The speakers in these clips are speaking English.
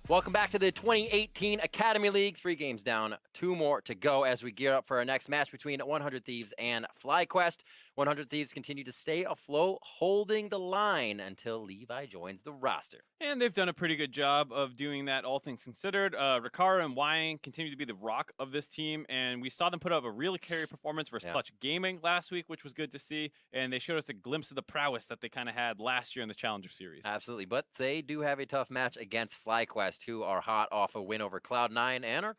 Welcome back to the 2018 Academy League. 3 games down, 2 more to go as we gear up for our next match between 100 Thieves and FlyQuest. 100 Thieves continue to stay afloat, holding the line until Levi joins the roster. And they've done a pretty good job of doing that, all things considered. Riccara and Wying continue to be the rock of this team, and we saw them put up a really carry performance versus Clutch Gaming last week, which was good to see, and they showed us a glimpse of the prowess that they kind of had last year in the Challenger Series. Absolutely, but they do have a tough match against FlyQuest, who are hot off a win over Cloud9 and are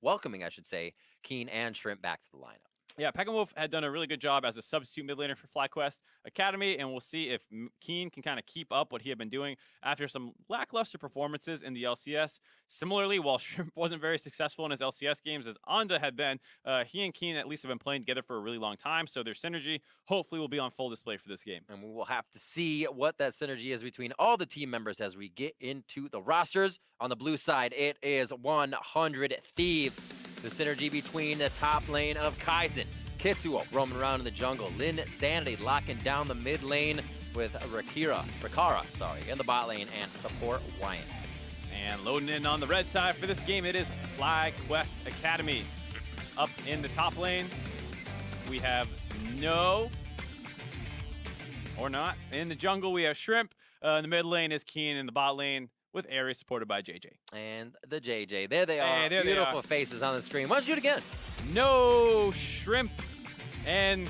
welcoming, I should say, Keen and Shrimp back to the lineup. Yeah, Peckinwolf had done a really good job as a substitute mid laner for FlyQuest Academy, and we'll see if Keen can kind of keep up what he had been doing after some lackluster performances in the LCS. Similarly, while Shrimp wasn't very successful in his LCS games, as Anda had been, he and Keen at least have been playing together for a really long time, so their synergy hopefully will be on full display for this game. And we will have to see what that synergy is between all the team members as we get into the rosters. On the blue side, it is 100 Thieves. The synergy between the top lane of Kaizen, Kitsuo roaming around in the jungle, Lin Sanity locking down the mid lane with Riccara, in the bot lane, and support Wyant. And loading in on the red side for this game, it is FlyQuest Academy. Up in the top lane, we have No, or not. In the jungle, we have Shrimp. In the mid lane is Keen. In the bot lane, with Ares supported by JJ. And the JJ. There they are. Hey, there Beautiful they are. faces on the screen. Why don't you do it again? No, Shrimp and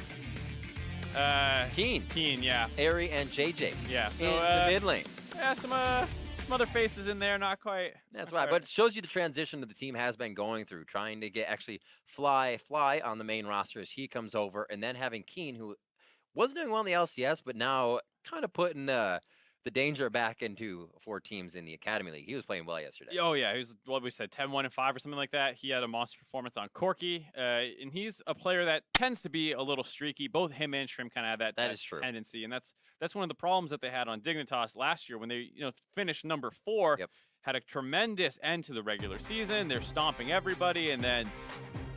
Keen. Keen, yeah. Ari and JJ. Yeah, so in the mid lane. Yeah, some other faces in there, not quite. That's not right, quite. but it shows you the transition that the team has been going through, trying to get actually Fly on the main roster as he comes over, and then having Keen, who wasn't doing well in the LCS, but now kind of putting the danger back into 4 teams in the Academy League. He was playing well yesterday. Oh, yeah. He was, what we said, 10-1-5 or something like that. He had a monster performance on Corki. And he's a player that tends to be a little streaky. Both him and Shrimp kind of have that is true. tendency. And that's one of the problems that they had on Dignitas last year when they finished number 4. Yep. Had a tremendous end to the regular season. They're stomping everybody. And then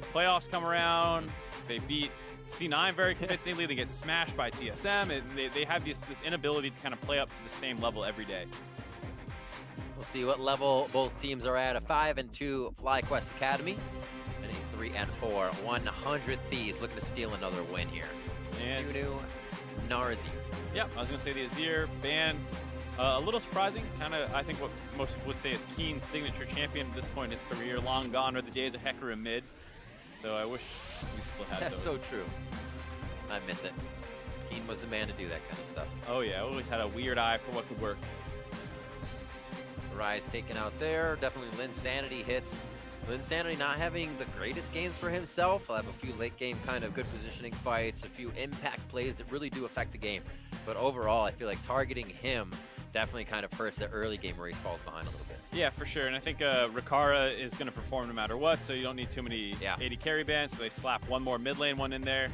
the playoffs come around. They beat C9 very convincingly. They get smashed by TSM, and they have this inability to kind of play up to the same level every day. We'll see what level both teams are at. A 5-2 FlyQuest Academy, and a 3-4 100 Thieves looking to steal another win here. And Nunu Narzi. yeah, I was gonna say the Azir ban. A little surprising, kind of. I think what most people would say is Keen's signature champion at this point in his career. Long gone are the days of Hecarim mid. Though I wish we still had That's those. so true. I miss it. Keen was the man to do that kind of stuff. Oh yeah, always had a weird eye for what could work. Rise taken out there. Definitely Lin Sanity hits. Lin Sanity not having the greatest games for himself. He'll have a few late game kind of good positioning fights, a few impact plays that really do affect the game. But overall, I feel like targeting him definitely kind of hurts the early game where he falls behind a little bit. Yeah, for sure. And I think Riccara is going to perform no matter what, so you don't need too many 80 carry bans. So they slap one more mid lane one in there.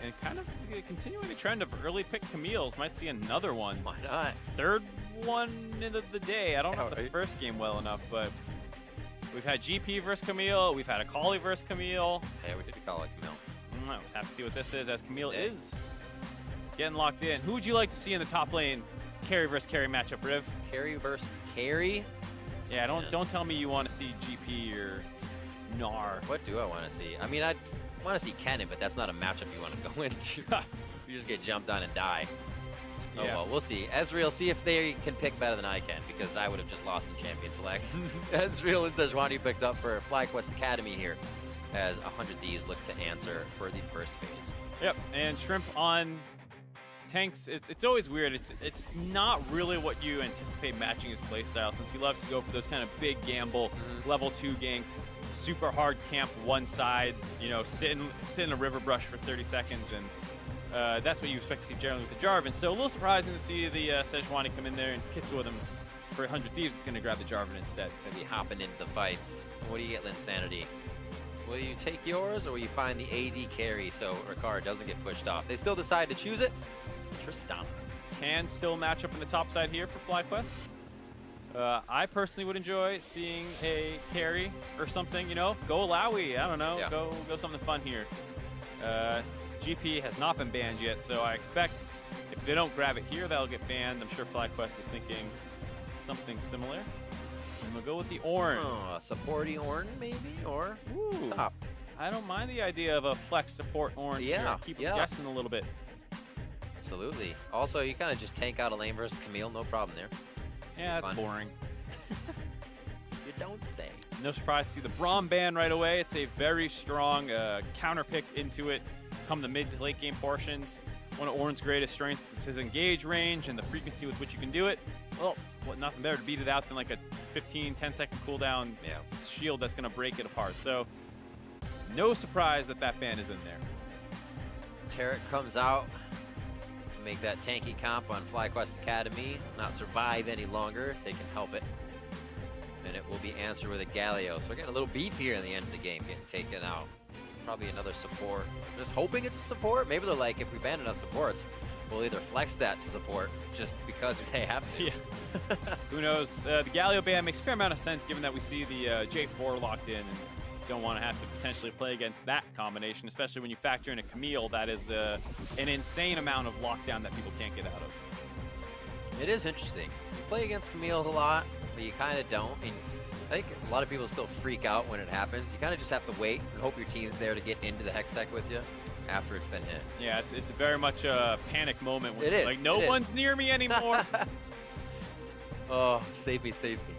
And kind of continuing the trend of early pick Camille's. Might see another one. Why not? Third one in the day. I don't know the first game well enough, but we've had GP versus Camille. We've had Akali versus Camille. Yeah, we did call it Camille. We'll have to see what this is, as Camille is getting locked in. Who would you like to see in the top lane? Carry versus carry matchup, Riv. Carry versus carry? Yeah, don't tell me you want to see GP or Gnar. What do I want to see? I mean, I want to see Kennen, but that's not a matchup you want to go into. You just get jumped on and die. Oh, Yeah. well, we'll see. Ezreal, see if they can pick better than I can, because I would have just lost in Champion Select. Ezreal and Sejuani picked up for FlyQuest Academy here, as 100 Thieves look to answer for the first phase. Yep, and Shrimp on tanks. It's always weird. It's not really what you anticipate matching his playstyle, since he loves to go for those kind of big gamble level 2 ganks, super hard camp one side, sit in a river brush for 30 seconds, and that's what you expect to see generally with the Jarvan. So a little surprising to see the Sejuani come in there and Kitsuo them for 100 Thieves. Is going to grab the Jarvan instead. Gonna be hopping into the fights. What do you get, Lin Sanity? Will you take yours, or will you find the AD carry so Ricard doesn't get pushed off? They still decide to choose it. Tristan can still match up in the top side here for FlyQuest. I personally would enjoy seeing a carry or something, go Alawi, I don't know, go something fun here. GP has not been banned yet, so I expect if they don't grab it here, that'll get banned. I'm sure FlyQuest is thinking something similar. And we'll go with the Ornn. Oh, a supporty Ornn maybe, or Ooh, top. I don't mind the idea of a flex support Ornn Yeah, here. Keep them guessing a little bit. Absolutely. Also, you kind of just tank out a lane versus Camille, no problem there. Yeah, that's boring. You don't say. No surprise to see the Braum ban right away. It's a very strong counter pick into it come the mid to late game portions. One of Ornn's greatest strengths is his engage range and the frequency with which you can do it. Well, nothing better to beat it out than like a 10 second cooldown shield that's going to break it apart. So no surprise that that ban is in there. Tarek comes out, make that tanky comp on FlyQuest Academy, not survive any longer if they can help it. And it will be answered with a Galio. So we're getting a little beef here in the end of the game, getting taken out. Probably another support. Just hoping it's a support. Maybe they're like, if we ban enough supports, we'll either flex that to support just because they have to. Yeah. Who knows? The Galio ban makes a fair amount of sense given that we see the J4 locked in and don't want to have to potentially play against that combination, especially when you factor in a Camille that is an insane amount of lockdown that people can't get out of. It is interesting. You play against Camille's a lot, but you kind of don't. And I think a lot of people still freak out when it happens. You kind of just have to wait and hope your team's there to get into the hex tech with you after it's been hit. Yeah, it's very much a panic moment. When it is. Like, no one's near me anymore. Oh, save me, save me.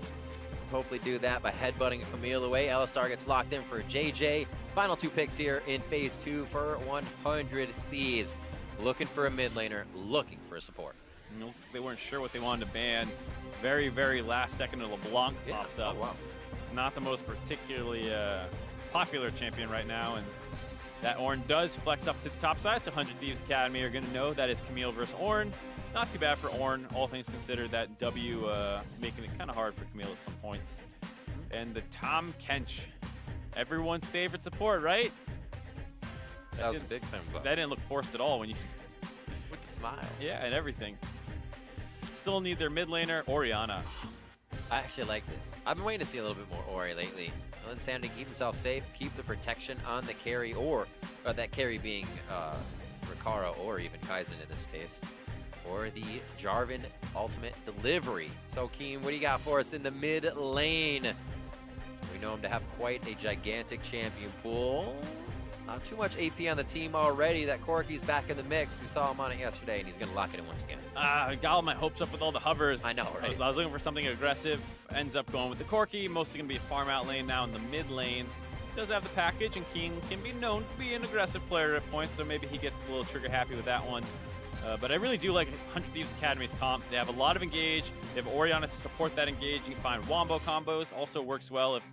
Hopefully do that by headbutting Camille away. Alistar gets locked in for JJ. Final 2 picks here in phase 2 for 100 Thieves. Looking for a mid laner, looking for a support. And it looks like they weren't sure what they wanted to ban. Very, very last second, LeBlanc pops up. Oh, wow. Not the most particularly popular champion right now, and that Ornn does flex up to the top side, so 100 Thieves Academy are going to know that is Camille versus Ornn. Not too bad for Ornn, all things considered. That W making it kind of hard for Camille at some points. And the Tahm Kench, everyone's favorite support, right? That was a big thumbs up. That didn't look forced at all when you... With the smile. Yeah, and everything. Still need their mid laner, Orianna. I actually like this. I've been waiting to see a little bit more Ori lately. Insanity, keep himself safe, keep the protection on the carry, or that carry being Ricaro or even Kaizen in this case, or the Jarvan ultimate delivery. So Keen, what do you got for us in the mid lane? We know him to have quite a gigantic champion pool. Not too much AP on the team already. That Corki's back in the mix. We saw him on it yesterday, and he's going to lock it in once again. I got all my hopes up with all the hovers. I know, right? I was looking for something aggressive. Ends up going with the Corki. Mostly going to be a farm out lane now in the mid lane. Does have the package, and King can be known to be an aggressive player at points, so maybe he gets a little trigger happy with that one. But I really do like 100 Thieves Academy's comp. They have a lot of engage. They have Orianna to support that engage. You can find wombo combos. Also works well if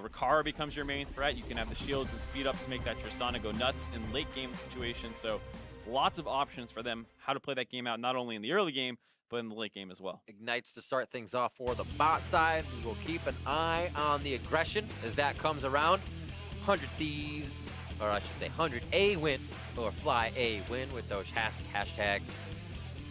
Ricaro becomes your main threat. You can have the shields and speed ups to make that Tristana go nuts in late game situations. So lots of options for them how to play that game out, not only in the early game, but in the late game as well. Ignites to start things off for the bot side. We will keep an eye on the aggression as that comes around. 100 Thieves, or I should say 100A win, or FLYA win with those hashtags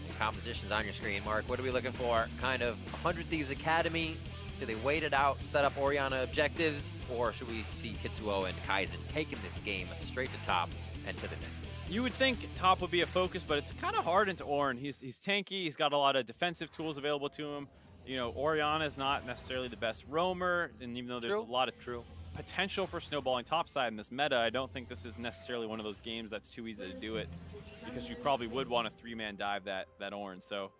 and compositions on your screen. Mark, what are we looking for? Kind of 100 Thieves Academy. Do they wait it out, set up Orianna objectives, or should we see Kitsuo and Kaizen taking this game straight to top and to the Nexus? You would think top would be a focus, but it's kind of hard into Ornn. He's tanky. He's got a lot of defensive tools available to him. You know, Orianna is not necessarily the best roamer, and even though there's a lot of potential for snowballing topside in this meta, I don't think this is necessarily one of those games that's too easy to do it, because you probably would want a 3-man dive that Ornn. So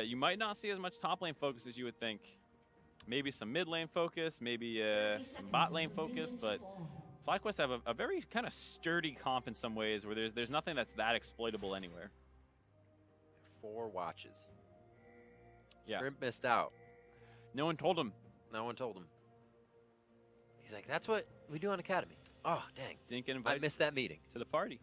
you might not see as much top lane focus as you would think. Maybe some mid lane focus, maybe some bot lane focus, but FlyQuest have a very kind of sturdy comp in some ways where there's nothing that's that exploitable anywhere. 4 watches. Yeah. Shrimp missed out. No one told him. No one told him. He's like, that's what we do on Academy. Oh, dang. Didn't get I invited missed that meeting. to the party.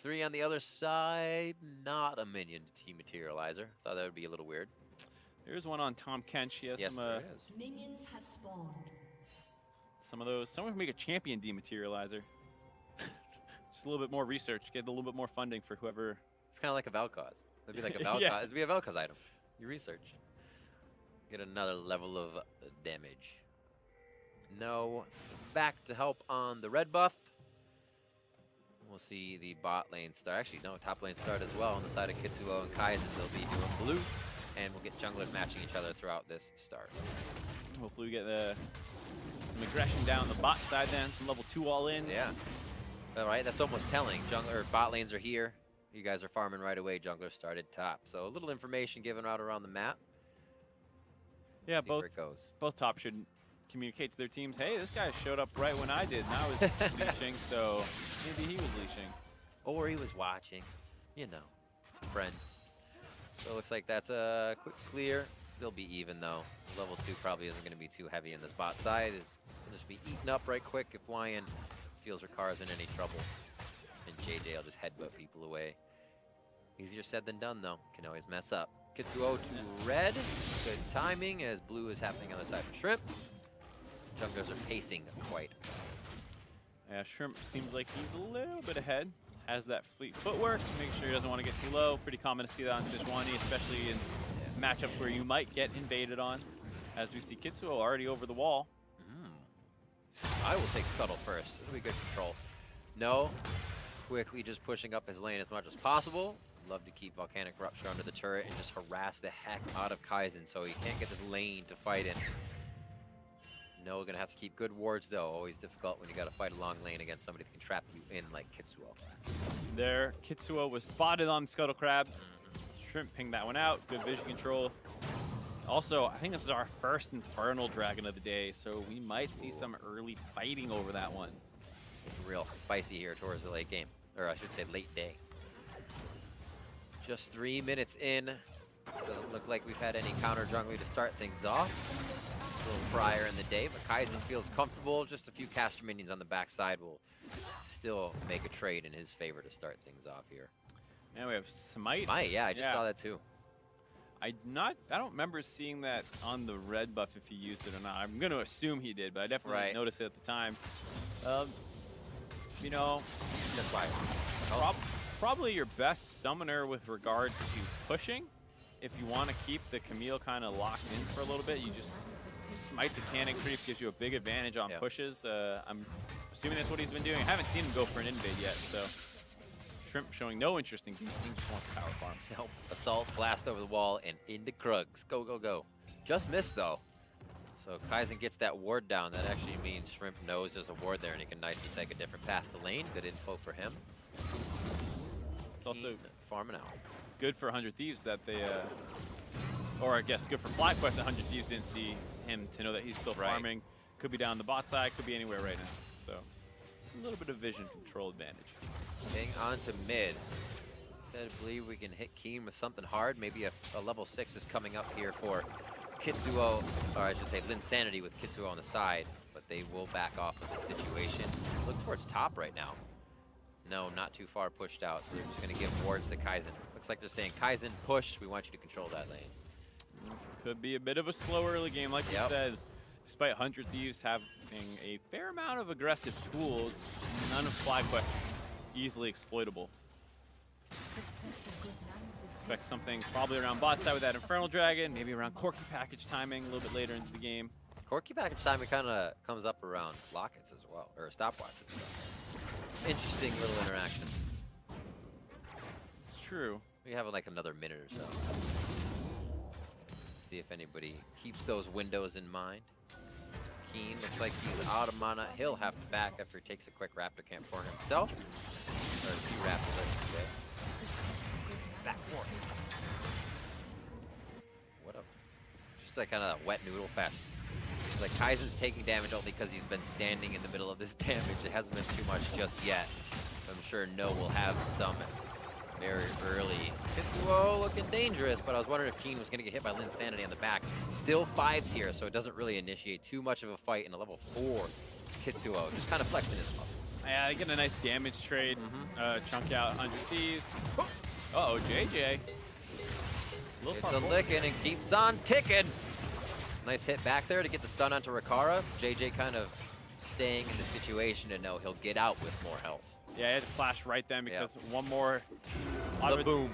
3 on the other side. Not a minion to Team Materializer. Thought that would be a little weird. There's one on Tahm Kench. He has Yes, some, there is. Minions have spawned. some of those. Someone can make a champion dematerializer. Just a little bit more research. Get a little bit more funding for whoever. It's kind of like a Valcause. It'd be like a Valcause. Yeah. It'd be a Valcause item. You research. Get another level of damage. No. Back to help on the red buff. We'll see the bot lane start. Actually, no, top lane start as well on the side of Kitsuo and Kaizen. They'll be doing blue. and we'll get junglers matching each other throughout this start. Hopefully we get some aggression down the bot side then, some level 2 all in. Yeah. All right, that's almost telling. Jungler bot lanes are here. You guys are farming right away. Jungler started top. So a little information given out around the map. Yeah, See where it goes. both top should communicate to their teams, hey, this guy showed up right when I did, and I was leashing, so maybe he was leashing. Or he was watching, you know, friends. So it looks like that's a quick clear. They'll be even though. Level 2 probably isn't going to be too heavy in this bot side. It's going to just be eaten up right quick if Lion feels Ricara's in any trouble. And JJ will just headbutt people away. Easier said than done though. Can always mess up. Kitsuo to red. Good timing as blue is happening on the side for Shrimp. Junglers are pacing quite. Yeah, Shrimp seems like he's a little bit ahead. Has that fleet footwork, make sure he doesn't want to get too low. Pretty common to see that on Sejuani, especially in matchups where you might get invaded on. As we see Kitsuo already over the wall. I will take Scuttle first. It'll be good control. No, quickly just pushing up his lane as much as possible. Love to keep Volcanic Rupture under the turret and just harass the heck out of Kaizen so he can't get this lane to fight in. No, we're gonna have to keep good wards though. Always difficult when you gotta fight a long lane against somebody that can trap you in like Kitsuo. There, Kitsuo was spotted on Scuttle Crab. Shrimp pinged that one out. Good vision control. Also, I think this is our first Infernal Dragon of the day, so we might see some early fighting over that one. Real spicy here towards the late game, or I should say late day. Just 3 minutes in. Doesn't look like we've had any counter jungling to start things off. A little prior in the day, but Kaizen feels comfortable. Just a few caster minions on the backside will still make a trade in his favor to start things off here. Now we have Smite. Smite, yeah, I just saw that too. I don't remember seeing that on the red buff if he used it or not. I'm going to assume he did, but I definitely didn't notice it at the time. You know, That's why. probably your best summoner with regards to pushing. If you want to keep the Camille kind of locked in for a little bit, you just Smite the cannon creep, gives you a big advantage on pushes. I'm assuming that's what he's been doing. I haven't seen him go for an invade yet, so Shrimp showing no interest in ganking, just wants power farm. Help. Assault, blast over the wall, and into Krugs. Go, go, go. Just missed, though. So Kaizen gets that ward down. That actually means Shrimp knows there's a ward there, and he can nicely take a different path to lane. Good info for him. It's also farming out. Good for 100 Thieves that they, or I guess good for FlyQuest that 100 Thieves didn't see him to know that he's still farming. Could be down the bot side, could be anywhere right now. So a little bit of vision control advantage. Getting on to mid. Said, believe we can hit Keen with something hard. Maybe a level 6 is coming up here for Kitsuo, or I should say Linsanity with Kitsuo on the side, but they will back off of the situation. Look towards top right now. No, not too far pushed out, so we're just going to give wards to Kaizen. Looks like they're saying, Kaizen, push. We want you to control that lane. Could be a bit of a slow early game, like you said. Despite 100 Thieves having a fair amount of aggressive tools, none of FlyQuest is easily exploitable. Expect something probably around bot side with that Infernal Dragon, maybe around Corki package timing a little bit later into the game. Corki package timing kind of comes up around lockets as well, or stopwatches. So. Interesting little interaction. It's true. We have like another minute or so. See if anybody keeps those windows in mind. Keen looks like he's out of mana. He'll have to back after he takes a quick Raptor camp for himself. Or a few Raptors, I should say. Back more. What up? Just like kind of a wet noodle fest. It's like Kaizen's taking damage only because he's been standing in the middle of this damage. It hasn't been too much just yet. I'm sure No will have some very early. Kitsuo looking dangerous, but I was wondering if Keen was going to get hit by Linsanity on the back. Still 5s here, so it doesn't really initiate too much of a fight in a level 4 Kitsuo. Just kind of flexing his muscles. Yeah, I get a nice damage trade. Chunk out 100 Thieves. Uh-oh, JJ. It's a licking and keeps on ticking. Nice hit back there to get the stun onto Riccara. JJ kind of staying in the situation to know he'll get out with more health. Yeah, I had to flash right then because one more boom.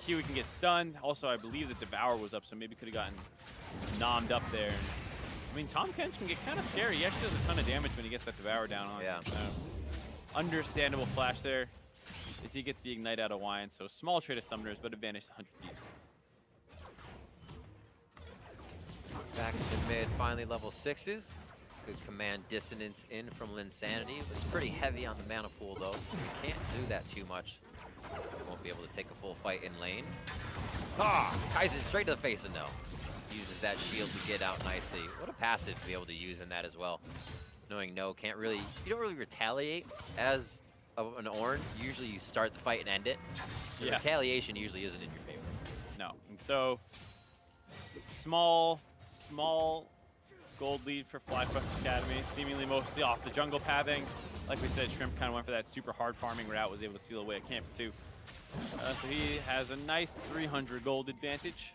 Kiwi can get stunned. Also, I believe the Devour was up, so maybe could have gotten nommed up there. I mean, Tom Kench can get kind of scary. He actually does a ton of damage when he gets that Devour down on him. Understandable flash there. They did get the Ignite out of Wine, so small trade of Summoners, but advantage to 100 Thieves. Back to mid, finally level 6s. Good command dissonance in from Linsanity. It's pretty heavy on the mana pool though. You can't do that too much. Won't be able to take a full fight in lane. Ah! Kaizen straight to the face and no. Uses that shield to get out nicely. What a passive to be able to use in that as well. Knowing no can't really, you don't really retaliate as an Ornn. Usually you start the fight and end it. The retaliation usually isn't in your favor. No, and so small gold lead for FlyQuest Academy, seemingly mostly off the jungle pathing. Like we said, Shrimp kind of went for that super hard farming route, was able to seal away a camp too. So he has a nice 300 gold advantage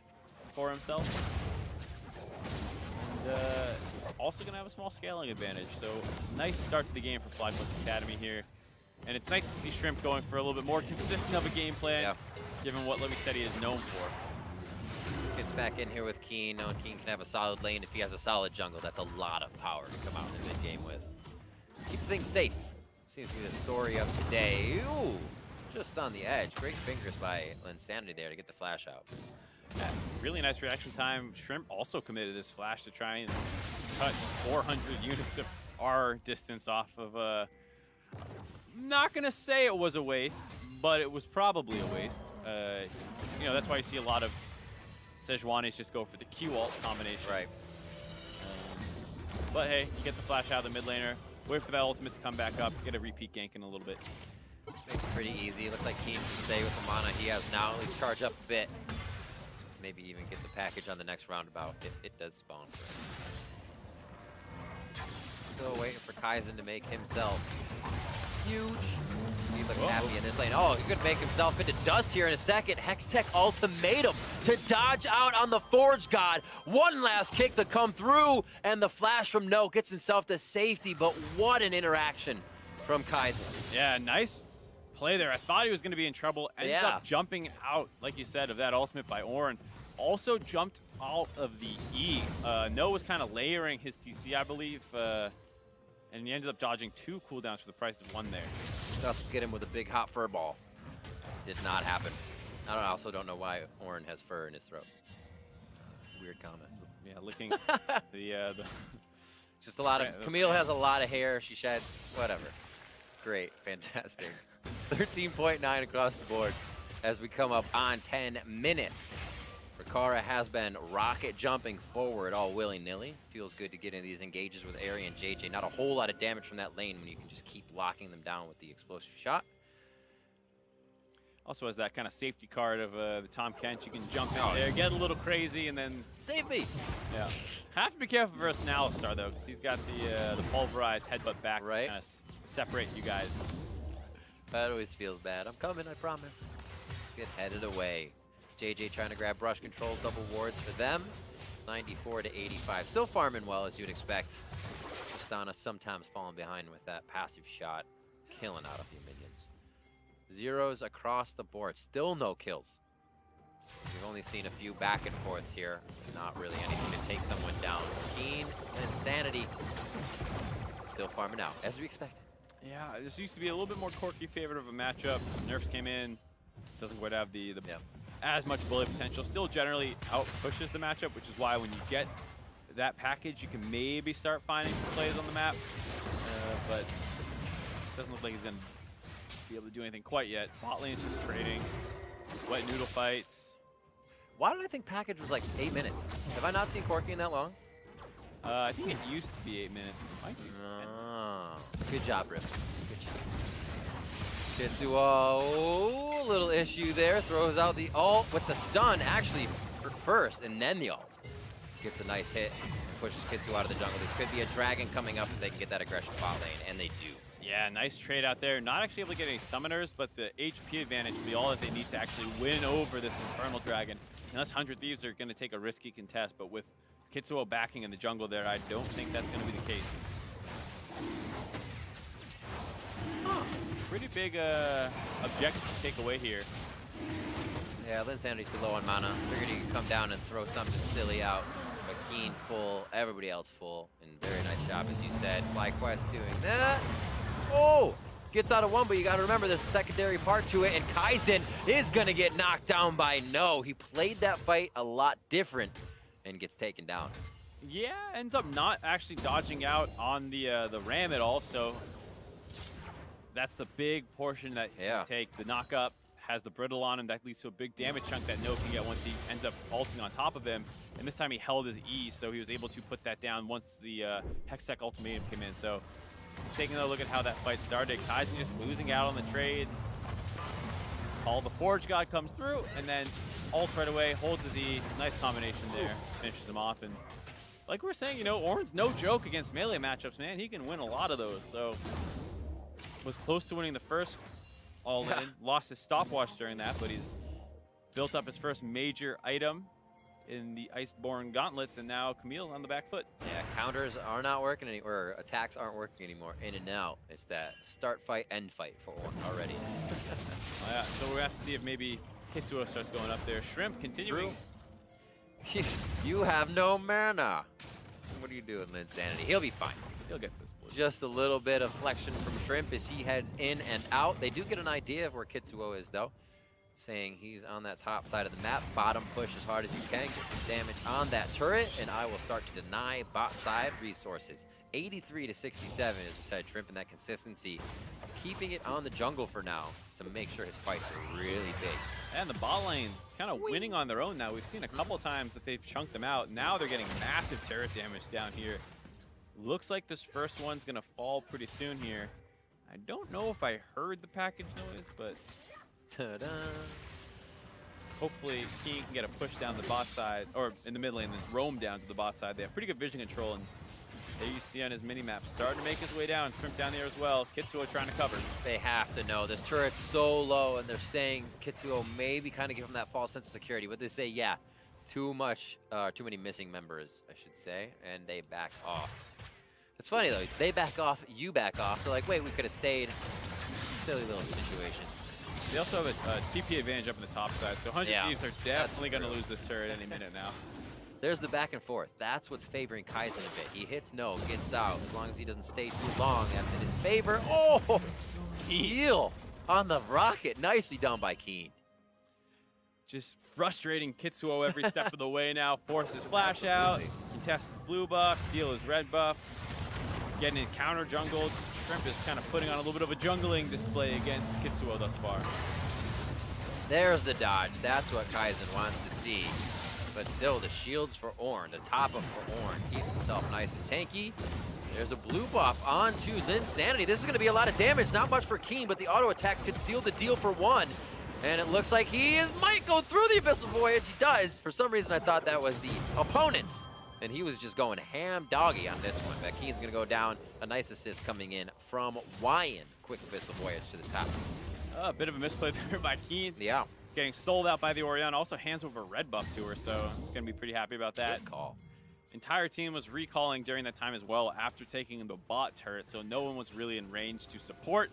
for himself. And also going to have a small scaling advantage. So nice start to the game for FlyQuest Academy here. And it's nice to see Shrimp going for a little bit more consistent of a game plan, given what Lemmy said he is known for. Gets back in here with Keen. Knowing Keen can have a solid lane. If he has a solid jungle, that's a lot of power to come out in the mid game with. Keep things safe. Seems to be the story of today. Ooh, just on the edge. Great fingers by Linsanity there to get the flash out. Yeah, really nice reaction time. Shrimp also committed this flash to try and cut 400 units of our distance off of I'm not going to say it was a waste, but it was probably a waste. You know, that's why you see a lot of Sejuanis just go for the Q-ult combination. Right. But hey, you get the flash out of the mid laner, wait for that ultimate to come back up, get a repeat gank in a little bit. Makes it pretty easy. Looks like Keen can stay with the mana he has now, at least charge up a bit. Maybe even get the package on the next roundabout if it does spawn for him. Still waiting for Kaizen to make himself huge. He looks happy in this lane. Oh, he could make himself into dust here in a second. Hextech ultimatum to dodge out on the Forge God. One last kick to come through, and the flash from No gets himself to safety, but what an interaction from Kaizen. Yeah, nice play there. I thought he was going to be in trouble. Ended up jumping out, like you said, of that ultimate by Ornn. Also jumped out of the E. No was kind of layering his TC, I believe. And he ended up dodging 2 cooldowns for the price of 1 there. Stuff to get him with a big hot fur ball. Did not happen. I also don't know why Ornn has fur in his throat. Weird comment. Yeah, licking the Just a lot of, Camille has a lot of hair. She sheds, whatever. Great, fantastic. 13.9 across the board as we come up on 10 minutes. Rikara has been rocket jumping forward all willy-nilly. Feels good to get in these engages with Ari and JJ. Not a whole lot of damage from that lane when you can just keep locking them down with the explosive shot. Also has that kind of safety card of the Tom Kent. You can jump in there, get a little crazy, and then... Save me! Yeah. Have to be careful versus Alistar, though, because he's got the pulverized headbutt back to kind of separate you guys. That always feels bad. I'm coming, I promise. Let's get headed away. JJ trying to grab brush control, double wards for them. 94 to 85. Still farming well, as you'd expect. Tristana sometimes falling behind with that passive shot. Killing out a few minions. Zeros across the board. Still no kills. We've only seen a few back and forths here. Not really anything to take someone down. Keen and Sanity still farming out, as we expected. Yeah, this used to be a little bit more quirky favorite of a matchup. Nerfs came in. Doesn't quite have the as much bullet potential. Still generally out pushes the matchup, which is why when you get that package, you can maybe start finding some plays on the map. But it doesn't look like he's going to be able to do anything quite yet. Bot lane's just trading. Wet noodle fights. Why did I think package was like 8 minutes? Have I not seen Corky in that long? I think it used to be 8 minutes. It might be 10. Good job, Rip. Good job. Tetsuo, little issue there. Throws out the ult with the stun, actually first, and then the ult. Gets a nice hit, pushes Kitsu out of the jungle. This could be a dragon coming up if they can get that aggression bot lane, and they do. Yeah, nice trade out there. Not actually able to get any summoners, but the HP advantage will be all that they need to actually win over this Infernal Dragon. Unless 100 Thieves are going to take a risky contest, but with Kitsuo backing in the jungle there, I don't think that's going to be the case. Pretty big objective to take away here. Yeah, Linsanity too low on mana. Figured he could come down and throw something silly out. But Keen full, everybody else full. And very nice job, as you said. FlyQuest doing that. Oh! Gets out of one, but you got to remember there's a secondary part to it. And Kaizen is going to get knocked down by No. He played that fight a lot different and gets taken down. Yeah, ends up not actually dodging out on the ram at all. So that's the big portion that he's gonna take. The knock-up has the brittle on him. That leads to a big damage chunk that No can get once he ends up ulting on top of him. And this time he held his E, so he was able to put that down once the Hextech Ultimatum came in. So taking a look at how that fight started, Kaizen just losing out on the trade. All the Forge God comes through, and then ults right away, holds his E. Nice combination there, finishes him off. And like we were saying, you know, Ornn's no joke against melee matchups, man. He can win a lot of those. So was close to winning the first all in, lost his stopwatch during that, but he's built up his first major item in the Iceborne Gauntlets, and now Camille's on the back foot. Yeah, counters are not working anymore, or attacks aren't working anymore. In and out. It's that start fight, end fight for Ornn already. Yeah, so we're gonna have to see if maybe Kitsuo starts going up there. Shrimp continuing. You have no mana. What are you doing, Linsanity? He'll be fine. He'll get this blue. Just a little bit of flexion from Shrimp as he heads in and out. They do get an idea of where Kitsuo is, though, saying he's on that top side of the map. Bottom push as hard as you can. Get some damage on that turret, and I will start to deny bot side resources. 83 to 67, as we said, Shrimp in that consistency. Keeping it on the jungle for now to make sure his fights are really big. And the bot lane kind of winning on their own now. We've seen a couple times that they've chunked them out. Now they're getting massive turret damage down here. Looks like this first one's going to fall pretty soon here. I don't know if I heard the package noise, but ta-da. Hopefully he can get a push down the bot side, or in the mid lane, then roam down to the bot side. They have pretty good vision control, and there you see on his mini-map, starting to make his way down. Shrimp down there as well. Kitsuo trying to cover. They have to know. This turret's so low, and they're staying. Kitsuo maybe kind of give him that false sense of security, but they say, yeah, too many missing members, I should say, and they back off. It's funny, though. They back off, you back off. They're like, wait, we could have stayed. Silly little situations. They also have a TP advantage up in the top side, so 100 Thieves are definitely going to lose this turret any minute now. There's the back and forth. That's what's favoring Kaizen a bit. He hits no, gets out. As long as he doesn't stay too long, that's in his favor. Oh, heal on the rocket. Nicely done by Keen. Just frustrating Kitsuo every step of the way now. Forces flash out, contests his blue buff, steal his red buff. Getting in counter jungled. Shrimp is kind of putting on a little bit of a jungling display against Kitsuo thus far. There's the dodge. That's what Kaizen wants to see. But still, the shields for Ornn, the top up for Ornn. Keeps himself nice and tanky. There's a blue buff onto Linsanity. This is going to be a lot of damage. Not much for Keen, but the auto attacks could seal the deal for one. And it looks like he might go through the Abyssal Voyage. He does. For some reason, I thought that was the opponent's. And he was just going ham doggy on this one. But Keen's going to go down. A nice assist coming in from Wyan. Quick Abyssal Voyage to the top. A bit of a misplay there by Keen. Yeah. Getting sold out by the Orianna. Also hands over red buff to her, so going to be pretty happy about that. Good call. Entire team was recalling during that time as well after taking the bot turret, so no one was really in range to support.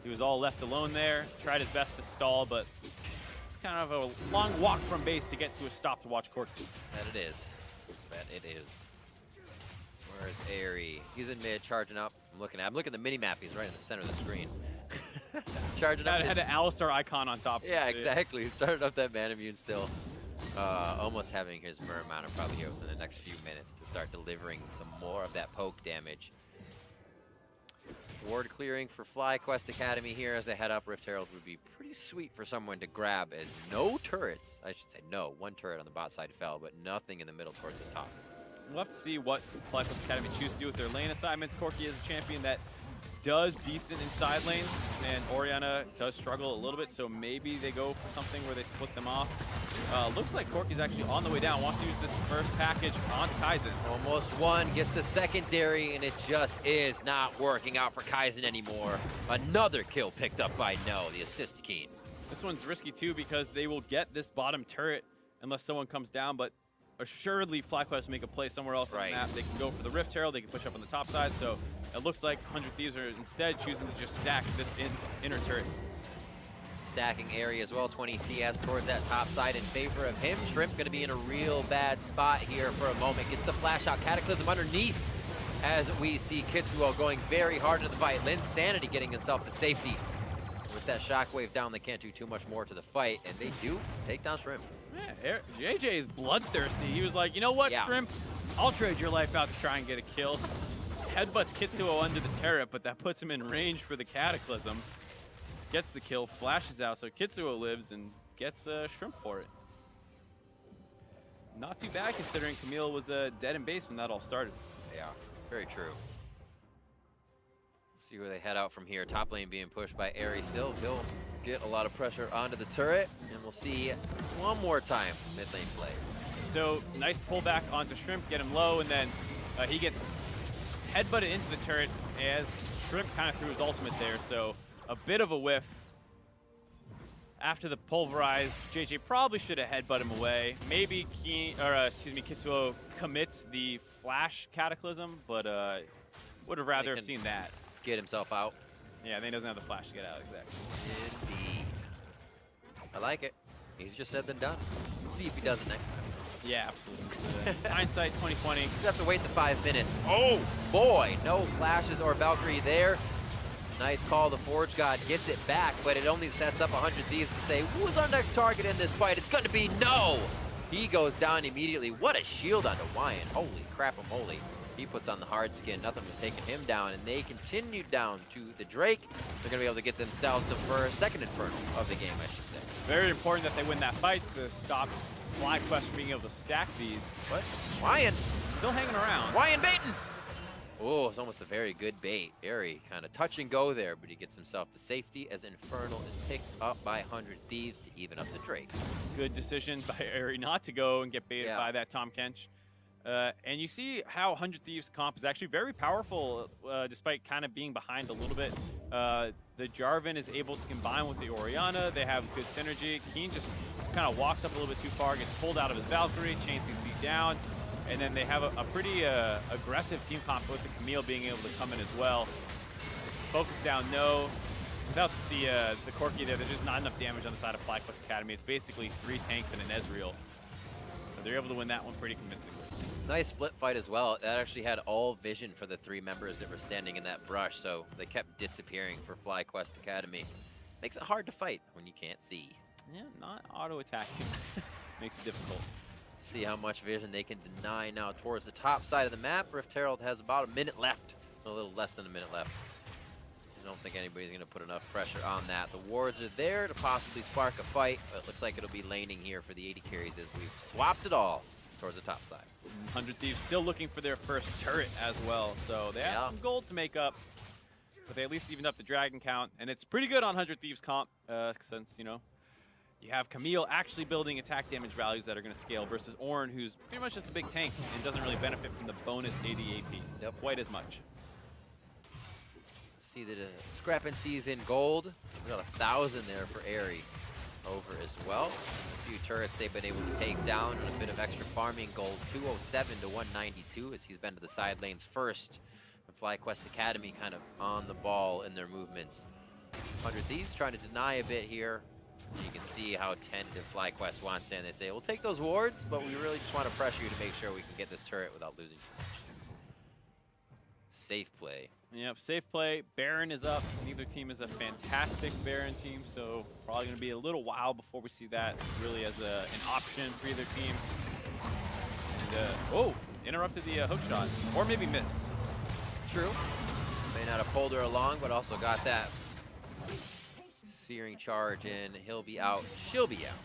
He was all left alone there. Tried his best to stall, but it's kind of a long walk from base to get to a stop to watch Corki. That it is. Bet it is. Where's Airy? He's in mid, charging up. I'm looking at the mini-map. He's right in the center of the screen. Charging up. Had an Alistar icon on top. Yeah, exactly. He started up that man immune still. Almost having his Murr Mountain probably here within the next few minutes to start delivering some more of that poke damage. Ward clearing for FlyQuest Academy here as they head up. Rift Herald would be pretty sweet for someone to grab, as no turrets, I should say no, one turret on the bot side fell, but nothing in the middle towards the top. We'll have to see what FlyQuest Academy choose to do with their lane assignments. Corki is a champion that does decent in side lanes, and Orianna does struggle a little bit, so maybe they go for something where they split them off. Looks like Corki's actually on the way down, wants to use this first package on Kaizen. Almost one, gets the secondary, and it just is not working out for Kaizen anymore. Another kill picked up by No, the assist to Keen. This one's risky too because they will get this bottom turret unless someone comes down, but assuredly FlyQuest make a play somewhere else on the map. They can go for the Rift Herald, they can push up on the top side, so it looks like 100 Thieves are instead choosing to just stack this inner turret. Stacking area as well, 20 CS towards that top side in favor of him. Shrimp going to be in a real bad spot here for a moment. Gets the flash out, Cataclysm underneath as we see Kitsuo going very hard into the fight. Linsanity getting himself to safety. With that shockwave down, they can't do too much more to the fight, and they do take down Shrimp. Yeah, JJ is bloodthirsty. He was like, you know what, Shrimp? I'll trade your life out to try and get a kill. Headbutts Kitsuo under the turret, but that puts him in range for the Cataclysm. Gets the kill, flashes out, so Kitsuo lives and gets Shrimp for it. Not too bad considering Camille was dead in base when that all started. Yeah, very true. See where they head out from here. Top lane being pushed by Airy still. He'll get a lot of pressure onto the turret, and we'll see one more time mid lane play. So nice pullback onto Shrimp, get him low, and then he gets headbutted into the turret as Shrimp kind of threw his ultimate there. So a bit of a whiff. After the pulverize, JJ probably should have headbutted him away. Maybe Kitsuo commits the flash Cataclysm, but would have rather have seen that. Get himself out. Yeah, then he doesn't have the flash to get out, exactly. Indeed. I like it. Easier just said than done. We'll see if he does it next time. Yeah, absolutely. Hindsight 2020. You have to wait the 5 minutes. Oh boy, no flashes or Valkyrie there. Nice call, the Forge God gets it back, but it only sets up 100 Thieves to say, who's our next target in this fight? It's gonna be No! He goes down immediately. What a shield onto Wyan. Holy crap, moly. He puts on the hard skin. Nothing was taking him down, and they continue down to the Drake. They're gonna be able to get themselves the second Infernal of the game, I should say. Very important that they win that fight to stop FlyQuest from being able to stack these. What? Wyan! Still hanging around. Wyan baiting! Oh, it's almost a very good bait. Airy kind of touch and go there, but he gets himself to safety as Infernal is picked up by 100 Thieves to even up the Drakes. Good decision by Airy not to go and get baited by that Tom Kench. And you see how 100 Thieves comp is actually very powerful, despite kind of being behind a little bit. The Jarvan is able to combine with the Orianna. They have good synergy. Keen just kind of walks up a little bit too far, gets pulled out of his Valkyrie, chain CC down. And then they have a pretty aggressive team comp with the Camille being able to come in as well. Focus down, no. Without the Corki there, there's just not enough damage on the side of FlyQuest Academy. It's basically 3 tanks and an Ezreal. So they're able to win that one pretty convincingly. Nice split fight as well. That actually had all vision for the 3 members that were standing in that brush, so they kept disappearing for FlyQuest Academy. Makes it hard to fight when you can't see. Yeah, not auto-attacking. Makes it difficult. See how much vision they can deny now towards the top side of the map. Rift Herald has about a minute left, a little less than a minute left. I don't think anybody's going to put enough pressure on that. The wards are there to possibly spark a fight, but it looks like it'll be laning here for the AD carries as we've swapped it all towards the top side. 100 Thieves still looking for their first turret as well, so they have some gold to make up, but they at least evened up the dragon count, and it's pretty good on 100 Thieves comp, since, you know, you have Camille actually building attack damage values that are going to scale versus Ornn, who's pretty much just a big tank and doesn't really benefit from the bonus AD/AP quite as much. See the discrepancies in gold. We got 1,000 there for Airy over as well. A few turrets they've been able to take down and a bit of extra farming gold. 207 to 192 as he's been to the side lanes first. And FlyQuest Academy kind of on the ball in their movements. 100 Thieves trying to deny a bit here. You can see how tentative FlyQuest wants in. They say, we'll take those wards, but we really just want to pressure you to make sure we can get this turret without losing too much. Safe play. Yep, safe play. Baron is up. Neither team is a fantastic Baron team, so probably going to be a little while before we see that really as an option for either team. And, oh, interrupted the hook shot, or maybe missed. True. May not have pulled her along, but also got that searing charge in. He'll be out. She'll be out.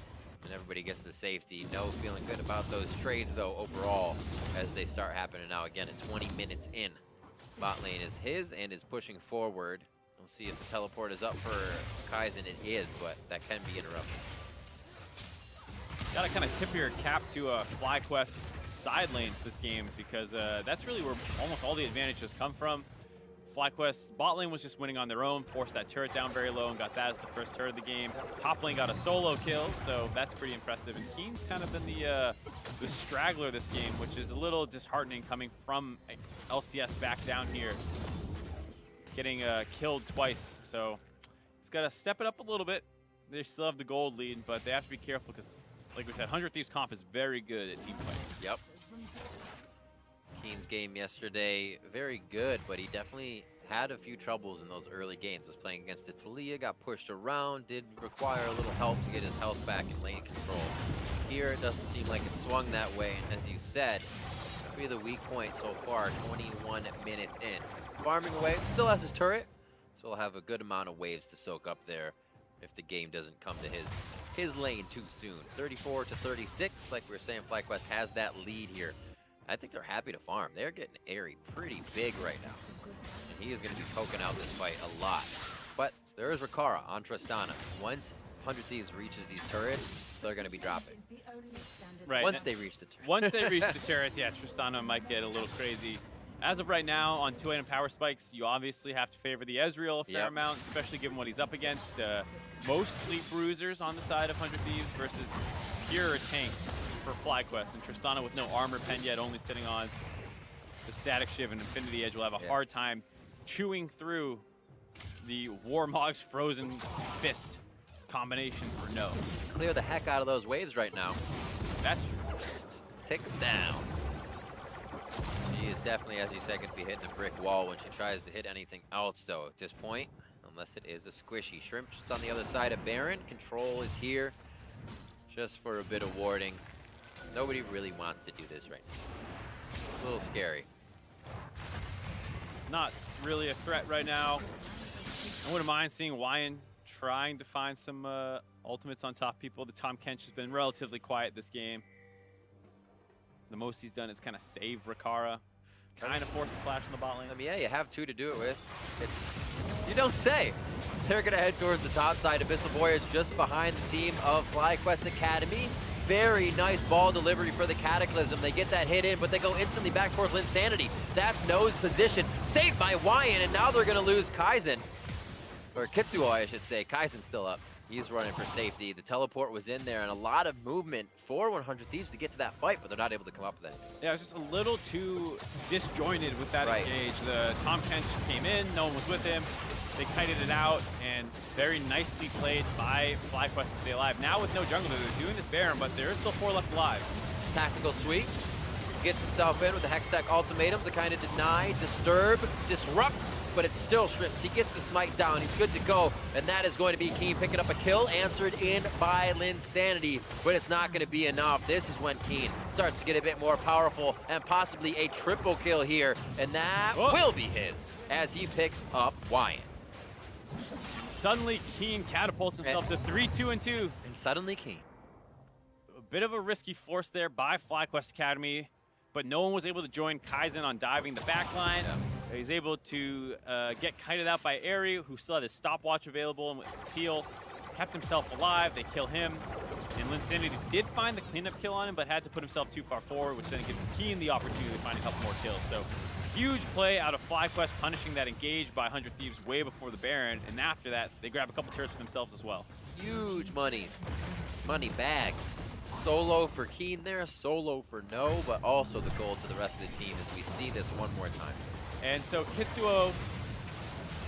And everybody gets the safety. No feeling good about those trades, though, overall, as they start happening now. Again, at 20 minutes in. Bot lane is his and is pushing forward. We'll see if the teleport is up for Kaizen. It is, but that can be interrupted. Gotta kind of tip your cap to FlyQuest side lanes this game, because that's really where almost all the advantages come from. FlyQuest bot lane was just winning on their own, forced that turret down very low and got that as the first turret of the game. Top lane got a solo kill, so that's pretty impressive. And Keen's kind of been the straggler this game, which is a little disheartening coming from LCS back down here, getting killed twice. So he's got to step it up a little bit. They still have the gold lead, but they have to be careful because, like we said, 100 Thieves comp is very good at team fighting. Yep. Keen's game yesterday, very good, but he definitely had a few troubles in those early games. Was playing against FLYA, got pushed around, did require a little help to get his health back in lane control. Here, it doesn't seem like it swung that way, and as you said, be the weak point so far, 21 minutes in. Farming away, still has his turret, so he'll have a good amount of waves to soak up there if the game doesn't come to his lane too soon. 34 to 36, like we were saying, FlyQuest has that lead here. I think they're happy to farm. They're getting Airy pretty big right now. And he is going to be poking out this fight a lot. But there is Rakara on Tristana. Once 100 Thieves reaches these turrets, they're going to be dropping. Right. Once they reach the turret. Once they reach the turrets, yeah, Tristana might get a little crazy. As of right now, on 2-item power spikes, you obviously have to favor the Ezreal a fair amount, especially given what he's up against. Mostly bruisers on the side of 100 Thieves versus pure tanks for FlyQuest. And Tristana with no armor pen yet, only sitting on the Static Shiv and Infinity Edge will have a hard time chewing through the Warmog's Frozen Fist combination for no. Clear the heck out of those waves right now. That's true. Take them down. She is definitely, as you said, going to be hitting a brick wall when she tries to hit anything else, though, at this point. Unless it is a squishy. Shrimp just on the other side of Baron. Control is here just for a bit of warding. Nobody really wants to do this right now. It's a little scary. Not really a threat right now. I wouldn't mind seeing Wyan trying to find some ultimates on top people. The Tom Kench has been relatively quiet this game. The most he's done is kind of save Rakara. Kind of forced to flash in the bot lane. I mean, yeah, you have two to do it with. You don't say. They're going to head towards the top side. Abyssal Voyage just behind the team of FlyQuest Academy. Very nice ball delivery for the Cataclysm. They get that hit in, but they go instantly back towards Linsanity. That's No's position. Saved by Wyan, and now they're going to lose Kaizen. Or Kitsuo, I should say. Kaizen's still up. He's running for safety. The teleport was in there, and a lot of movement for 100 Thieves to get to that fight, but they're not able to come up with anything. Yeah, it was just a little too disjointed with that engage. The Tom Kench came in, no one was with him. They kited it out, and very nicely played by FlyQuest to stay alive. Now with no jungler, they're doing this Baron, but there is still 4 left alive. Tactical sweep. Gets himself in with the Hextech ultimatum to kind of deny, disturb, disrupt, but it's still Shrimps. He gets the smite down. He's good to go, and that is going to be Keen picking up a kill, answered in by Linsanity, but it's not going to be enough. This is when Keen starts to get a bit more powerful and possibly a triple kill here, and that will be his as he picks up Wyan. Suddenly, Keen catapults himself to 3-2-2. And suddenly Keen. A bit of a risky force there by FlyQuest Academy, but no one was able to join Kaizen on diving the backline. Yeah. He's able to get kited out by Airy, who still had his stopwatch available, and with his heal, kept himself alive. They kill him. And Linsanity did find the cleanup kill on him, but had to put himself too far forward, which then gives Keen the opportunity to find a couple more kills. So huge play out of FlyQuest, punishing that engage by 100 Thieves way before the Baron, and after that, they grab a couple turrets for themselves as well. Huge monies. Money bags. Solo for Keen there, solo for No, but also the goal to the rest of the team as we see this one more time. And so Kitsuo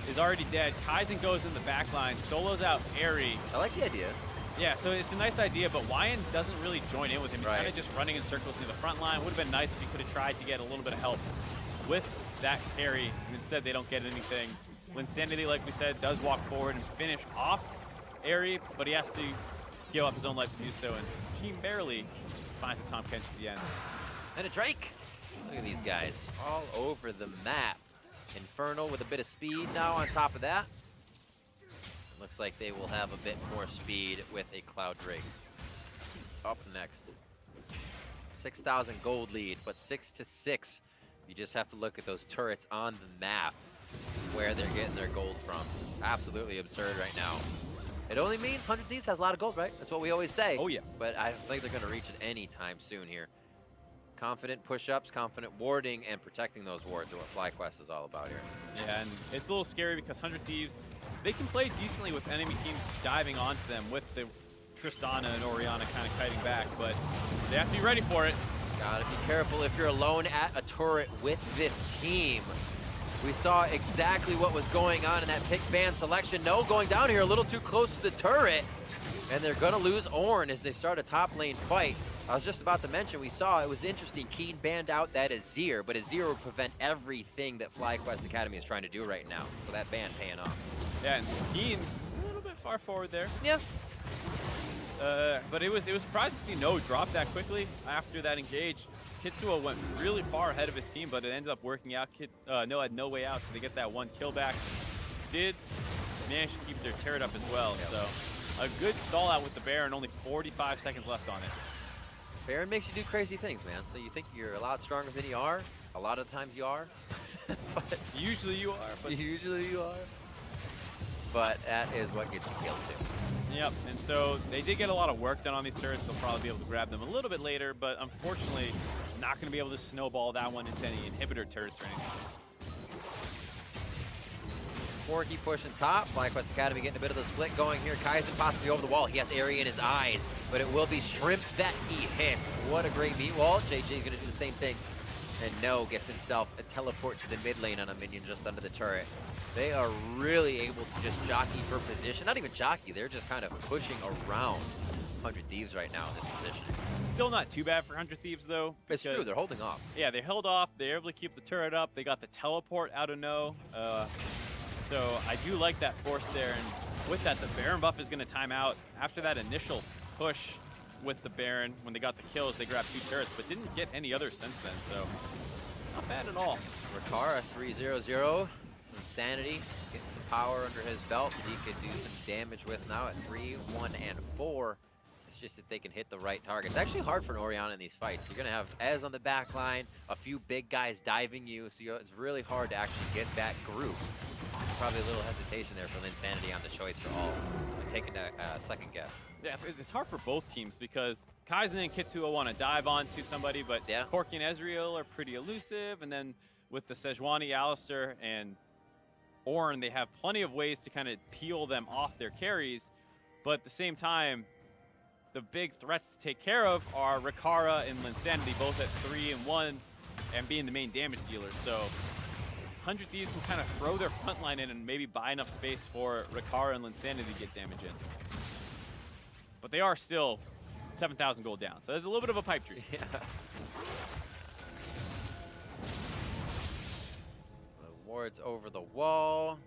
is already dead. Kaizen goes in the back line, solos out Airy. I like the idea. Yeah, so it's a nice idea, but Wyan doesn't really join in with him. He's kind of just running in circles near the front line. Would have been nice if he could have tried to get a little bit of help with that carry, and instead they don't get anything. Linsanity, like we said, does walk forward and finish off Airy, but he has to give up his own life to do so, and he barely finds the Tom Kench at the end. And a Drake. Look at these guys all over the map. Infernal with a bit of speed now on top of that. Looks like they will have a bit more speed with a Cloud Drake. Up next. 6,000 gold lead, but 6-6. You just have to look at those turrets on the map, where they're getting their gold from. Absolutely absurd right now. It only means 100 Thieves has a lot of gold, right? That's what we always say. Oh, yeah. But I don't think they're going to reach it anytime soon here. Confident push-ups, confident warding, and protecting those wards are what FlyQuest is all about here. Yeah, and it's a little scary because 100 Thieves, they can play decently with enemy teams diving onto them with the Tristana and Orianna kind of kiting back, but they have to be ready for it. Gotta be careful if you're alone at a turret with this team. We saw exactly what was going on in that pick ban selection. No, going down here a little too close to the turret, and they're gonna lose Ornn as they start a top lane fight. I was just about to mention, we saw, it was interesting, Keen banned out that Azir, but Azir would prevent everything that FlyQuest Academy is trying to do right now. So that ban paying off. Yeah, and Keen a little bit far forward there. Yeah. But it was surprising to see No drop that quickly after that engage. Kitsuo went really far ahead of his team, but it ended up working out. No had no way out, so they get that 1 kill back. Did manage to keep their turret up as well. Yep. So a good stall out with the Baron, only 45 seconds left on it. Baron makes you do crazy things, man. So you think you're a lot stronger than you are. A lot of times you are. But Usually you are, but usually you are. But that is what gets you killed too. Yep, and so they did get a lot of work done on these turrets. They'll probably be able to grab them a little bit later, but unfortunately, not going to be able to snowball that one into any inhibitor turrets or anything. Forky pushing top. FlyQuest Academy getting a bit of the split going here. Kaizen possibly over the wall. He has area in his eyes, but it will be Shrimp that he hits. What a great meat wall. JJ going to do the same thing. And No gets himself a teleport to the mid lane on a minion just under the turret. They are really able to just jockey for position. Not even jockey, they're just kind of pushing around 100 Thieves right now in this position. Still not too bad for 100 Thieves, though. It's true, they're holding off. Yeah, they held off. They're able to keep the turret up. They got the teleport out of No. So I do like that force there. And with that, the Baron buff is going to time out. After that initial push with the Baron, when they got the kills, they grabbed 2 turrets, but didn't get any others since then. So not bad at all. Rikara 3-0-0. Insanity getting some power under his belt. He could do some damage with now at 3, 1, and 4. It's just if they can hit the right target. It's actually hard for an Orianna in these fights. You're going to have Ez on the back line, a few big guys diving you, so it's really hard to actually get that group. Probably a little hesitation there for Insanity on the choice for all. Taking a second guess. Yeah, it's hard for both teams because Kaizen and Kitsuo want to dive onto somebody, but yeah. Corki and Ezreal are pretty elusive, and then with the Sejuani, Alistar, and Ornn, they have plenty of ways to kind of peel them off their carries, but at the same time, the big threats to take care of are Rikara and Linsanity, both at 3 and 1, and being the main damage dealers. So 100 Thieves can kind of throw their front line in and maybe buy enough space for Rikara and Linsanity to get damage in. But they are still 7,000 gold down, so there's a little bit of a pipe dream. Yeah. Wards over the wall.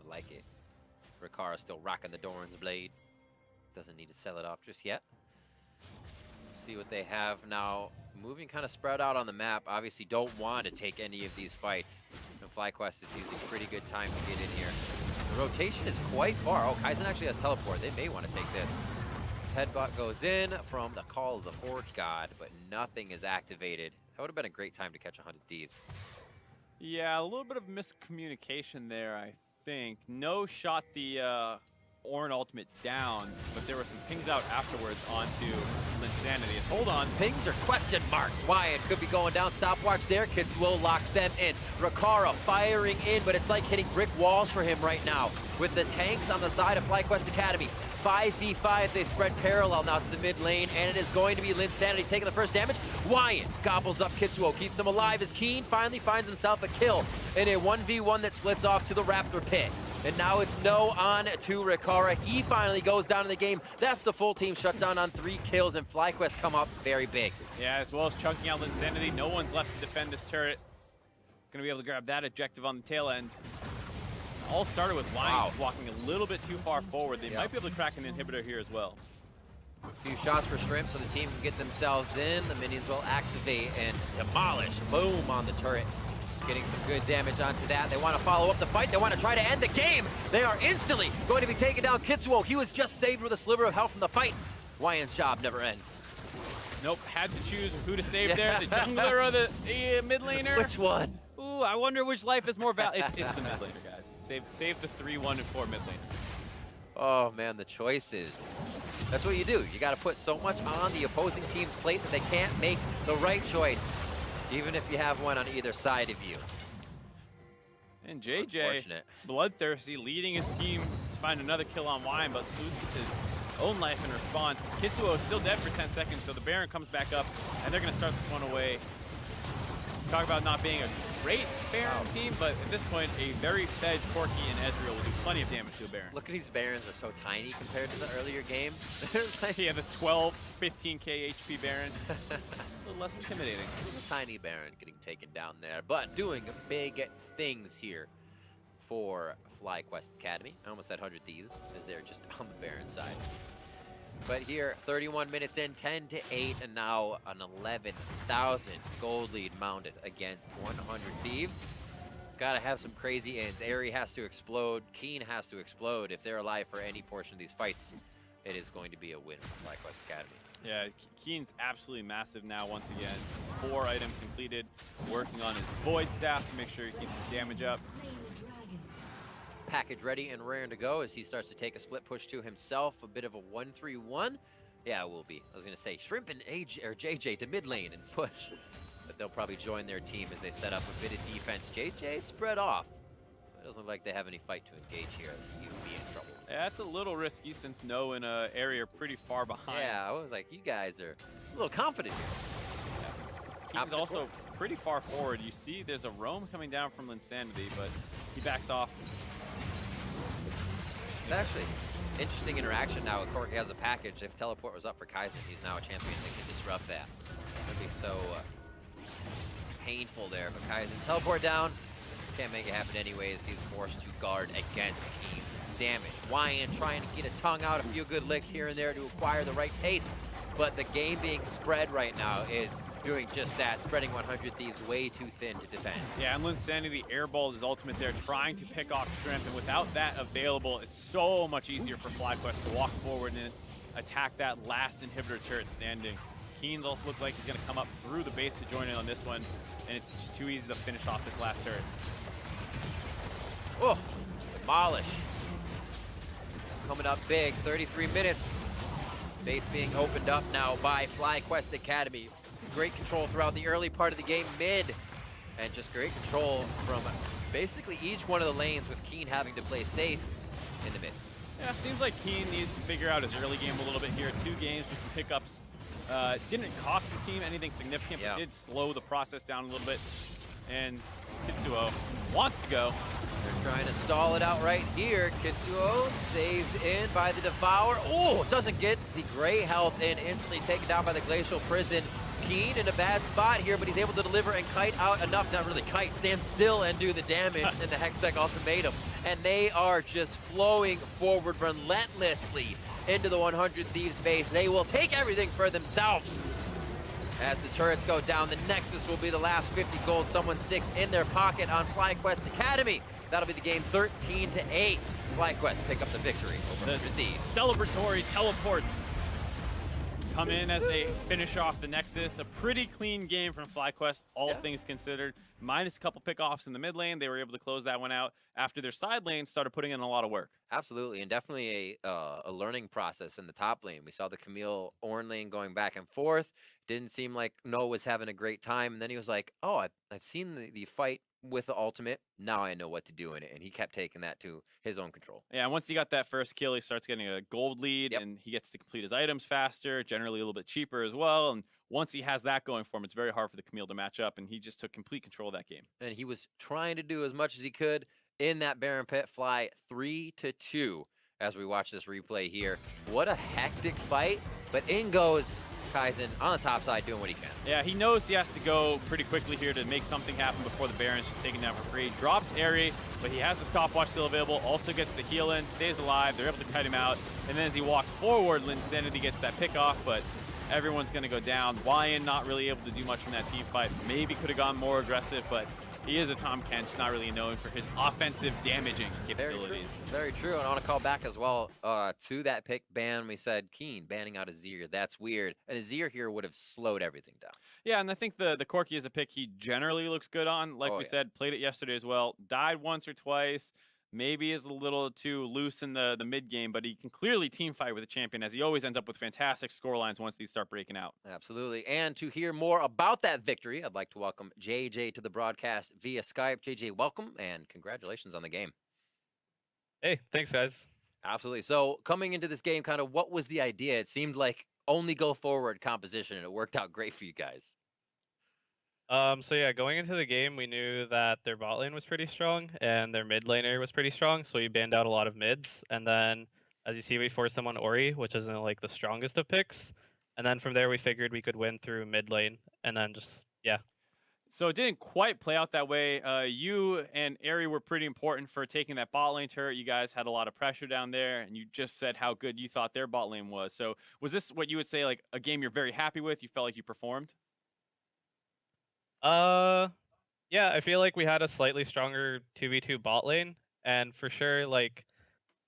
I like it. Rikara still rocking the Doran's blade. Doesn't need to sell it off just yet. See what they have now. Moving kind of spread out on the map. Obviously don't want to take any of these fights. And FlyQuest is using pretty good time to get in here. The rotation is quite far. Oh, Kaizen actually has teleport. They may want to take this. Headbutt goes in from the Call of the Forge God, but nothing is activated. That would have been a great time to catch 100 Thieves. Yeah, a little bit of miscommunication there, I think. No shot the Ornn ultimate down, but there were some pings out afterwards onto Linsanity. Hold on. Pings are question marks. Wyatt could be going down. Stopwatch there. Kitsuo locks them in. Rikara firing in, but it's like hitting brick walls for him right now. With the tanks on the side of FlyQuest Academy. 5v5, they spread parallel now to the mid lane, and it is going to be Linsanity taking the first damage. Wyatt gobbles up Kitsuo, keeps him alive as Keen finally finds himself a kill in a 1v1 that splits off to the Raptor pit. And now it's No on to Rikara. He finally goes down in the game. That's the full team shutdown on 3 kills, and FlyQuest come up very big. Yeah, as well as chunking out Linsanity. No one's left to defend this turret. Gonna be able to grab that objective on the tail end. All started with Lions walking a little bit too far forward. They might be able to crack an inhibitor here as well. A few shots for Shrimp so the team can get themselves in. The minions will activate and demolish. Boom on the turret. Getting some good damage onto that. They want to follow up the fight. They want to try to end the game. They are instantly going to be taking down Kitsuo. He was just saved with a sliver of health from the fight. Wyan's job never ends. Nope, had to choose who to save there, the jungler or the mid laner. Which one? Ooh, I wonder which life is more valuable. It's the mid laner, guys. Save the 3, 1, and 4 mid laner. Oh man, the choices. That's what you do. You got to put so much on the opposing team's plate that they can't make the right choice, even if you have one on either side of you. And JJ, bloodthirsty, leading his team to find another kill on Wine, but loses his own life in response. Kitsuo is still dead for 10 seconds, so the Baron comes back up, and they're going to start this one away. Talk about not being a great Baron team, but at this point, a very fed Corki and Ezreal will do plenty of damage to a Baron. Look at these Barons are so tiny compared to the earlier game. Yeah, the 12, 15k HP Baron. A little less intimidating. A tiny Baron getting taken down there, but doing big things here for FlyQuest Academy. I almost said 100 Thieves, as they're just on the Baron side. But here, 31 minutes in, 10-8, and now an 11,000 gold lead mounted against 100 Thieves. Gotta have some crazy ends. Airy has to explode. Keen has to explode. If they're alive for any portion of these fights, it is going to be a win for FlyQuest Academy. Yeah, Keen's absolutely massive now once again. 4 items completed, working on his Void Staff to make sure he keeps his damage up. Package ready and raring to go as he starts to take a split push to himself. A bit of a 1-3-1. Yeah, it will be. I was going to say Shrimp and JJ to mid lane and push. But they'll probably join their team as they set up a bit of defense. JJ spread off. It doesn't look like they have any fight to engage here. He would be in trouble. Yeah, that's a little risky since No and Airy are pretty far behind. Yeah, I was like, you guys are a little confident here. Yeah. Keen's also pretty far forward. You see there's a roam coming down from Linsanity, but he backs off. Actually, interesting interaction now with Corky has a package. If Teleport was up for Kaizen, he's now a champion that can disrupt that. That'd be so painful there. But Kaizen, teleport down. Can't make it happen anyways. He's forced to guard against Keen's damage. Wyan trying to get a tongue out, a few good licks here and there to acquire the right taste. But the game being spread right now is doing just that, spreading 100 Thieves way too thin to defend. Yeah, and Linsanity airballed his ultimate there, trying to pick off Shrimp, and without that available, it's so much easier for FlyQuest to walk forward and attack that last inhibitor turret standing. Keen's also looks like he's going to come up through the base to join in on this one, and it's just too easy to finish off this last turret. Oh, demolish. Coming up big, 33 minutes. Base being opened up now by FlyQuest Academy. Great control throughout the early part of the game, mid, and just great control from basically each one of the lanes, with Keen having to play safe in the mid. Yeah, it seems like Keen needs to figure out his early game a little bit here. 2 games with some pickups. Didn't cost the team anything significant, but did slow the process down a little bit. And Kitsuo wants to go. They're trying to stall it out right here. Kitsuo saved in by the Devour. Oh, doesn't get the gray health in, instantly taken down by the Glacial Prison. Keen in a bad spot here, but he's able to deliver and kite out enough, not really kite, stand still and do the damage in the Hextech Ultimatum. And they are just flowing forward relentlessly into the 100 Thieves base. They will take everything for themselves. As the turrets go down, the Nexus will be the last 50 gold someone sticks in their pocket on FlyQuest Academy. That'll be the game 13-8. FlyQuest pick up the victory over 100 Thieves. Celebratory teleports come in as they finish off the Nexus. A pretty clean game from FlyQuest, all things considered. Minus a couple pickoffs in the mid lane. They were able to close that one out after their side lane started putting in a lot of work. Absolutely, and definitely a learning process in the top lane. We saw the Camille Ornn lane going back and forth. Didn't seem like Noah was having a great time, and then he was like, oh, I've seen the fight with the ultimate. Now I know what to do in it, and he kept taking that to his own control. Yeah, and once he got that first kill, he starts getting a gold lead, and he gets to complete his items faster, generally a little bit cheaper as well. And once he has that going for him, it's very hard for the Camille to match up, and he just took complete control of that game. And he was trying to do as much as he could in that Baron Pit. Fly 3-2 as we watch this replay here. What a hectic fight, but in goes Kaizen on the top side doing what he can. Yeah, he knows he has to go pretty quickly here to make something happen before the Baron's just taken down for free. Drops Airy, but he has the stopwatch still available, also gets the heal in, stays alive, they're able to kite him out, and then as he walks forward, Linsanity gets that pick off, but everyone's gonna go down. Wyan not really able to do much in that team fight. Maybe could have gone more aggressive, but he is a Tom Kench, not really known for his offensive damaging capabilities. Very true. And I want to call back as well to that pick ban. We said Keen banning out Azir. That's weird. And Azir here would have slowed everything down. Yeah, and I think the Corki is a pick he generally looks good on. Like we said, played it yesterday as well. Died once or twice. Maybe is a little too loose in the mid game, but he can clearly team fight with a champion, as he always ends up with fantastic score lines once these start breaking out. Absolutely. And to hear more about that victory, I'd like to welcome JJ to the broadcast via Skype. JJ, welcome and congratulations on the game. Hey, thanks, guys. Absolutely. So coming into this game, kind of what was the idea? It seemed like only go forward composition, and it worked out great for you guys. So yeah, going into the game, we knew that their bot lane was pretty strong and their mid laner was pretty strong, so we banned out a lot of mids. And then, as you see, we forced them on Ori, which isn't like the strongest of picks. And then from there, we figured we could win through mid lane, and then just So it didn't quite play out that way. You and Ari were pretty important for taking that bot lane turret. You guys had a lot of pressure down there, and you just said how good you thought their bot lane was. So was this what you would say, like a game you're very happy with? You felt like you performed? Uh, yeah, I feel like we had a slightly stronger 2v2 bot lane, and for sure, like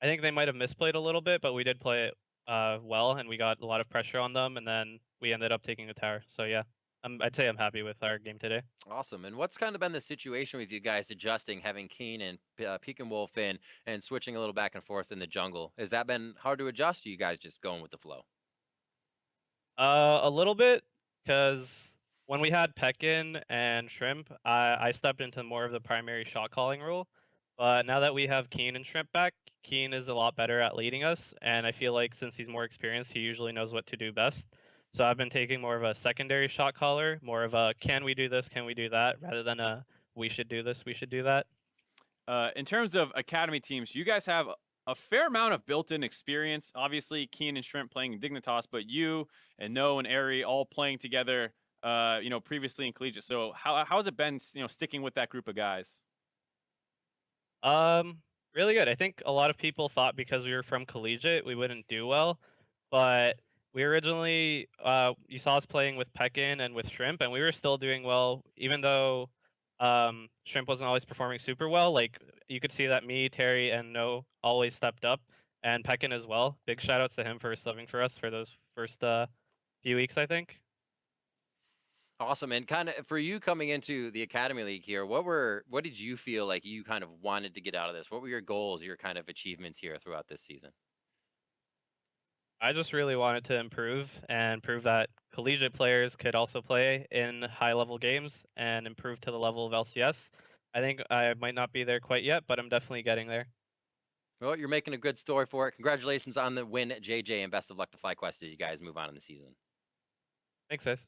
I think they might have misplayed a little bit, but we did play it well, and we got a lot of pressure on them, and then we ended up taking the tower. So yeah, I'd say I'm happy with our game today. Awesome. And what's kind of been the situation with you guys adjusting, having Keen and Peek and Wolf in and switching a little back and forth in the jungle? Has that been hard to adjust? Or you guys just going with the flow? A little bit, because when we had Peckin and Shrimp, I stepped into more of the primary shot calling role. But now that we have Keen and Shrimp back, Keen is a lot better at leading us, and I feel like since he's more experienced, he usually knows what to do best. So I've been taking more of a secondary shot caller, more of a can we do this, can we do that, rather than a we should do this, we should do that. In terms of academy teams, you guys have a fair amount of built-in experience. Obviously, Keen and Shrimp playing Dignitas, but you and No and Ari all playing together, previously in collegiate. So how has it been, sticking with that group of guys? Um, Really good. I think a lot of people thought because we were from collegiate we wouldn't do well, but we originally you saw us playing with Peckin and with Shrimp, and we were still doing well, even though Shrimp wasn't always performing super well. Like you could see that me, Terry, and No always stepped up, and Peckin as well. Big shout outs to him for subbing for us for those first few weeks, I think. Awesome. And kind of for you coming into the Academy League here, what did you feel like you kind of wanted to get out of this? What were your goals, your kind of achievements here throughout this season? I just really wanted to improve and prove that collegiate players could also play in high level games and improve to the level of LCS. I think I might not be there quite yet, but I'm definitely getting there. Well, you're making a good story for it. Congratulations on the win, JJ, and best of luck to FlyQuest as you guys move on in the season. Thanks, guys.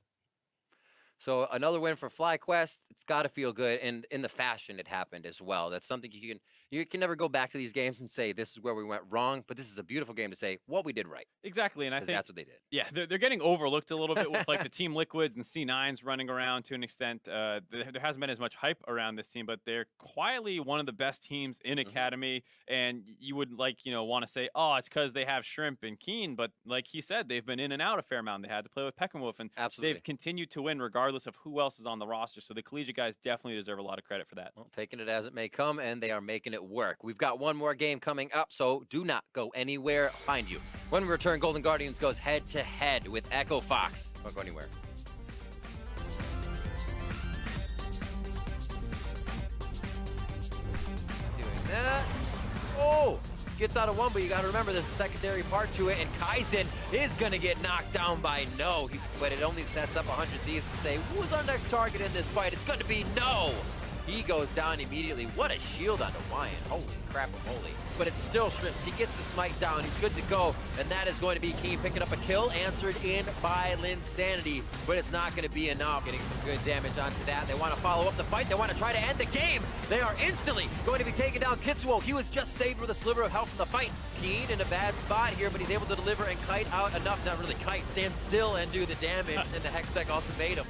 So another win for FlyQuest. It's got to feel good, and in the fashion it happened as well. That's something you can never go back to these games and say this is where we went wrong, but this is a beautiful game to say what we did right. Exactly, and I think That's what they did. Yeah, they're getting overlooked a little bit with like the Team Liquids and C9s running around to an extent. There hasn't been as much hype around this team, but they're quietly one of the best teams in Academy. And you would want to say, oh, it's because they have Shrimp and Keen, but like he said, they've been in and out a fair amount. They had to play with Peckenwolf, and Absolutely. they've continued to win regardless of who else is on the roster. So the collegiate guys definitely deserve a lot of credit for that. Well, taking it as it may come, and they are making it work. We've got one more game coming up, so do not go anywhere. Find you. When we return, Golden Guardians goes head-to-head with Echo Fox. Don't go anywhere. Doing that. Oh! Gets out of one, but you got to remember there's a secondary part to it, and Kaizen is going to get knocked down by No. But it only sets up 100 Thieves to say, who's our next target in this fight? It's going to be No. He goes down immediately. What a shield onto Wyan. Holy crap, holy. But it's still Shrimps. He gets the smite down. He's good to go. And that is going to be Keen picking up a kill, answered in by Linsanity. But it's not going to be enough. Getting some good damage onto that. They want to follow up the fight. They want to try to end the game. They are instantly going to be taking down Kitsuo. He was just saved with a sliver of health from the fight. Keen in a bad spot here, but he's able to deliver and kite out enough. Not really kite. Stand still and do the damage. And the Hextech ultimatum.